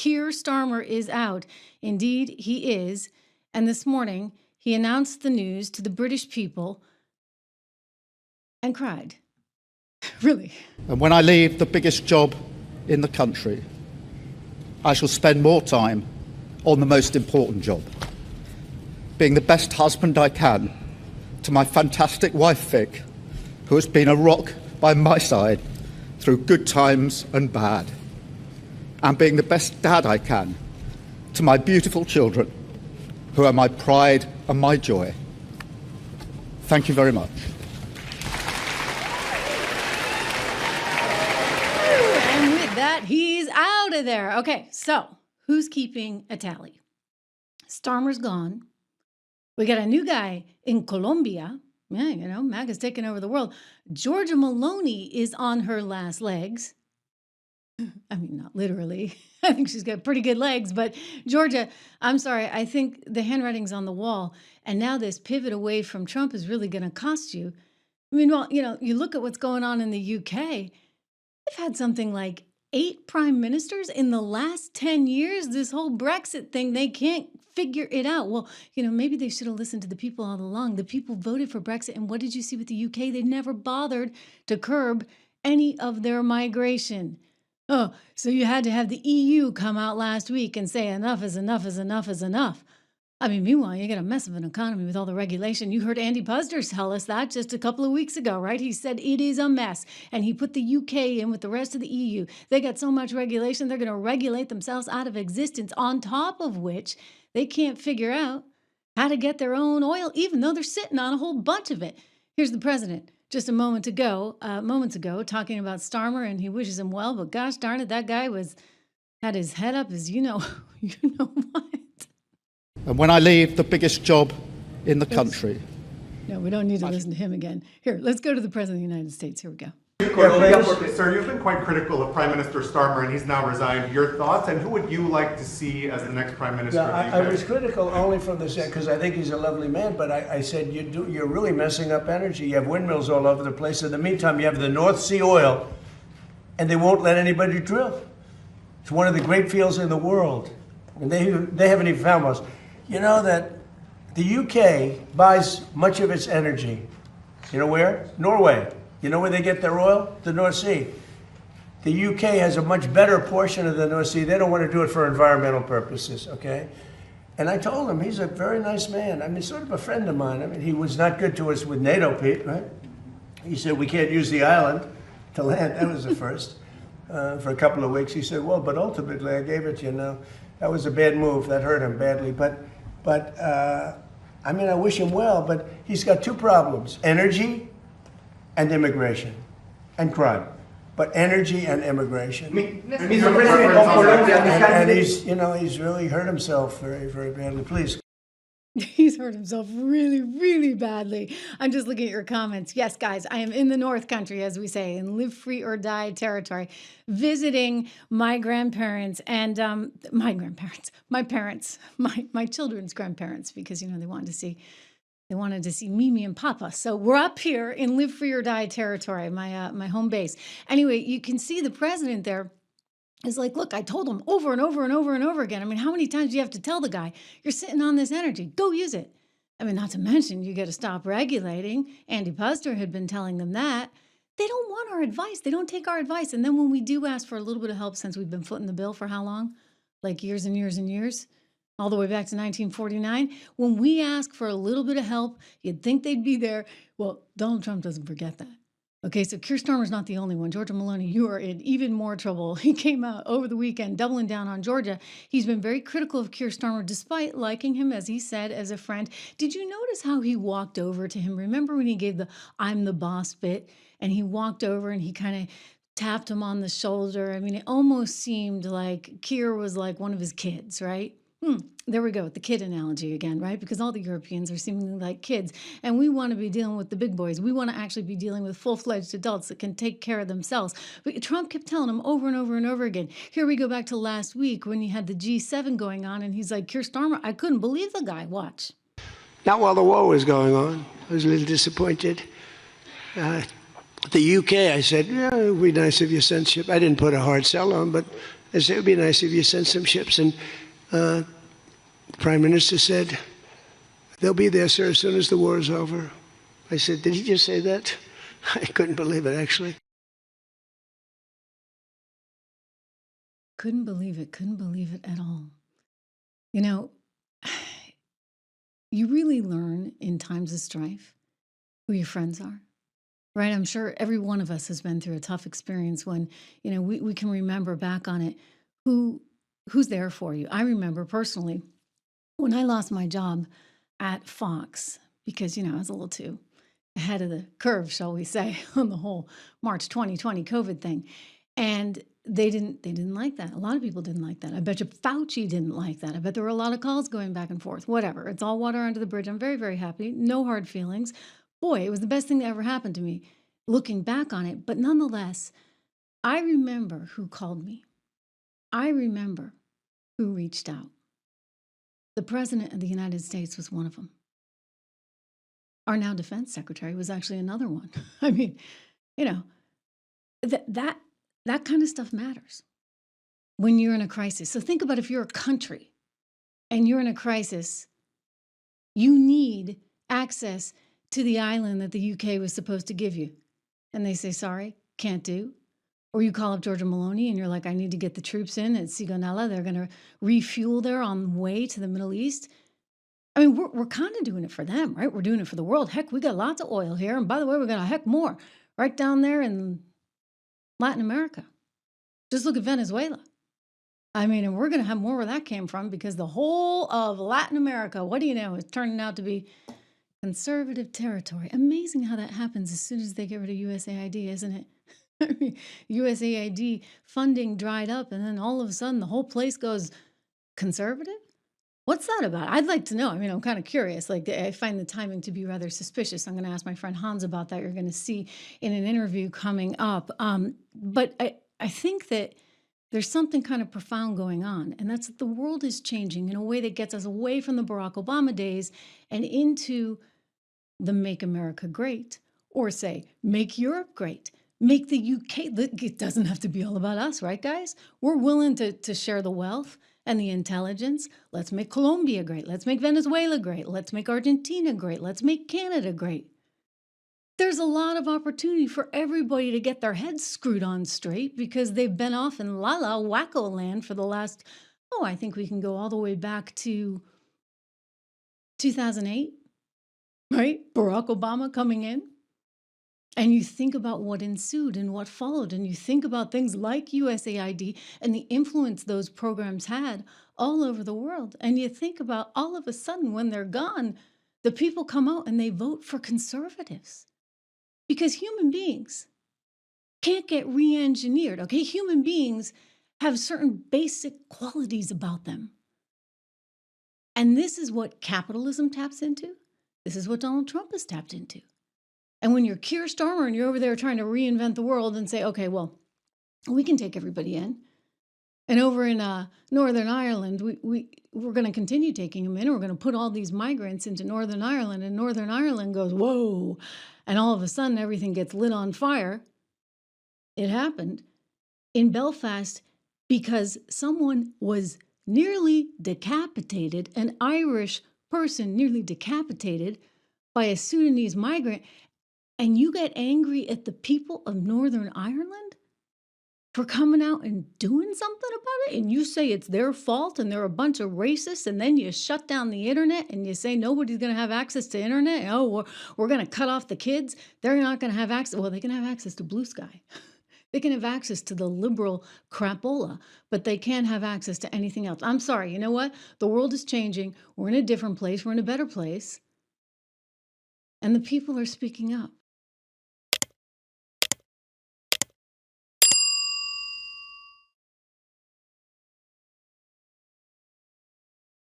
Kier Starmer is out. Indeed, he is. And this morning, he announced the news to the British people and cried. Really. And when I leave the biggest job in the country, I shall spend more time on the most important job, being the best husband I can to my fantastic wife, Vic, who has been a rock by my side through good times and bad, and being the best dad I can to my beautiful children, who are my pride and my joy. Thank you very much. And with that, he's out of there. Okay, so who's keeping a tally? Starmer's gone. We got a new guy in Colombia. Yeah, you know, MAGA's taking over the world. Giorgia Meloni is on her last legs. I mean, not literally. I think she's got pretty good legs, but Georgia, I'm sorry, I think the handwriting's on the wall. And now this pivot away from Trump is really going to cost you. I mean, well, you know, you look at what's going on in the UK. They've had something like 8 prime ministers in the last 10 years. This whole Brexit thing, they can't figure it out. Well, you know, maybe they should have listened to the people all along. The people voted for Brexit. And what did you see with the UK? They never bothered to curb any of their migration. Oh, so you had to have the EU come out last week and say enough is enough is enough is enough. I mean, meanwhile, you got a mess of an economy with all the regulation. You heard Andy Puzder tell us that just a couple of weeks ago, right? He said it is a mess. And he put the UK in with the rest of the EU. They got so much regulation, they're going to regulate themselves out of existence, on top of which they can't figure out how to get their own oil, even though they're sitting on a whole bunch of it. Here's the president just moments ago, talking about Starmer, and he wishes him well, but gosh darn it, that guy had his head up as you know what. And when I leave the biggest job in the country. No, we don't need to listen to him again. Here, let's go to the President of the United States. Here we go. Sir, you've been quite critical of Prime Minister Starmer, and he's now resigned. Your thoughts, and who would you like to see as the next Prime Minister of the UK? I was critical only from the set because I think he's a lovely man, but I said you're really messing up energy. You have windmills all over the place. In the meantime, you have the North Sea oil, and they won't let anybody drill. It's one of the great fields in the world, and they haven't even found most. You know that the UK buys much of its energy. You know where? Norway. You know where they get their oil? The North Sea. The UK has a much better portion of the North Sea. They don't want to do it for environmental purposes, okay? And I told him he's a very nice man. I mean, sort of a friend of mine. I mean, he was not good to us with NATO, Pete, right? He said, we can't use the island to land. That was the first. For a couple of weeks, he said, well, but ultimately I gave it to you. Now, that was a bad move. That hurt him badly. But I mean, I wish him well, but he's got 2 problems: energy and immigration and crime. But energy and immigration. And he's, you know, he's really hurt himself very, very badly. Please. He's hurt himself really, really badly. I'm just looking at your comments. Yes, guys, I am in the North Country, as we say, in live free or die territory, visiting my grandparents and my parents, my children's grandparents, because, you know, they wanted to see Mimi and Papa. So we're up here in live free or die territory, my home base. Anyway, you can see the president there is like, look, I told him over and over and over and over again. I mean, how many times do you have to tell the guy, you're sitting on this energy, go use it? I mean, not to mention, you got to stop regulating. Andy Puzder had been telling them that. They don't want our advice. They don't take our advice. And then when we do ask for a little bit of help, since we've been footing the bill for how long? Like years and years and years, all the way back to 1949. When we ask for a little bit of help, you'd think they'd be there. Well, Donald Trump doesn't forget that. Okay, so Kier Starmer's not the only one. Giorgia Meloni, you are in even more trouble. He came out over the weekend doubling down on Georgia. He's been very critical of Kier Starmer, despite liking him, as he said, as a friend. Did you notice how he walked over to him? Remember when he gave the I'm the boss bit? And he walked over and he kind of tapped him on the shoulder. I mean, it almost seemed like Kier was like one of his kids, right? There we go, with the kid analogy again, right? Because all the Europeans are seemingly like kids, and we want to be dealing with the big boys. We want to actually be dealing with full-fledged adults that can take care of themselves. But Trump kept telling them over and over and over again. Here we go back to last week when you had the G7 going on, and he's like, Kier Starmer, I couldn't believe the guy. Watch. Not while the war was going on. I was a little disappointed. The UK, I said, yeah, it would be nice if you censorship. I didn't put a hard sell on, but I said, it would be nice if you sent some ships. And the Prime Minister said, they'll be there, sir, as soon as the war is over. I said, did he just say that? I couldn't believe it, actually. Couldn't believe it. Couldn't believe it at all. You know, you really learn in times of strife who your friends are, right? I'm sure every one of us has been through a tough experience when, you know, we can remember back on it who's there for you. I remember personally when I lost my job at Fox because, you know, I was a little too ahead of the curve, shall we say, on the whole March 2020 COVID thing. And they didn't like that. A lot of people didn't like that. I bet you Fauci didn't like that. I bet there were a lot of calls going back and forth. Whatever. It's all water under the bridge. I'm very, very happy. No hard feelings. Boy, it was the best thing that ever happened to me looking back on it. But nonetheless, I remember who called me. I remember who reached out. The President of the United States was one of them. Our now Defense Secretary was actually another one. I mean, you know, that kind of stuff matters when you're in a crisis. So think about if you're a country and you're in a crisis, you need access to the island that the UK was supposed to give you. And they say, sorry, can't do. Or you call up Georgia Meloni and you're like, I need to get the troops in at Sigonella. They're going to refuel there on the way to the Middle East. I mean, we're kind of doing it for them, right? We're doing it for the world. Heck, we got lots of oil here. And by the way, we got a heck more right down there in Latin America. Just look at Venezuela. I mean, and we're going to have more where that came from because the whole of Latin America, what do you know, is turning out to be conservative territory. Amazing how that happens as soon as they get rid of USAID, isn't it? I mean, USAID funding dried up and then all of a sudden the whole place goes conservative? What's that about? I'd like to know. I mean, I'm kind of curious. Like, I find the timing to be rather suspicious. I'm going to ask my friend Hans about that. You're going to see in an interview coming up. But I think that there's something kind of profound going on, and that's that the world is changing in a way that gets us away from the Barack Obama days and into the Make America Great, or say, Make Europe Great. Make the UK. It doesn't have to be all about us, right, guys? We're willing to share the wealth and the intelligence. Let's make Colombia great. Let's make Venezuela great. Let's make Argentina great. Let's make Canada great. There's a lot of opportunity for everybody to get their heads screwed on straight because they've been off in la-la wacko land for the last, I think we can go all the way back to 2008, right? Barack Obama coming in. And you think about what ensued and what followed, and you think about things like USAID and the influence those programs had all over the world. And you think about all of a sudden when they're gone, the people come out and they vote for conservatives because human beings can't get re-engineered, okay? Human beings have certain basic qualities about them. And this is what capitalism taps into. This is what Donald Trump has tapped into. And when you're Kier Starmer and you're over there trying to reinvent the world and say, okay, well, we can take everybody in. And over in Northern Ireland, we're going to continue taking them in. We're going to put all these migrants into Northern Ireland. And Northern Ireland goes, whoa. And all of a sudden, everything gets lit on fire. It happened in Belfast because someone was nearly decapitated, an Irish person nearly decapitated by a Sudanese migrant. And you get angry at the people of Northern Ireland for coming out and doing something about it? And you say it's their fault and they're a bunch of racists, and then you shut down the internet and you say nobody's going to have access to internet? Oh, we're going to cut off the kids. They're not going to have access. Well, they can have access to Blue Sky. They can have access to the liberal crapola, but they can't have access to anything else. I'm sorry. You know what? The world is changing. We're in a different place. We're in a better place. And the people are speaking up.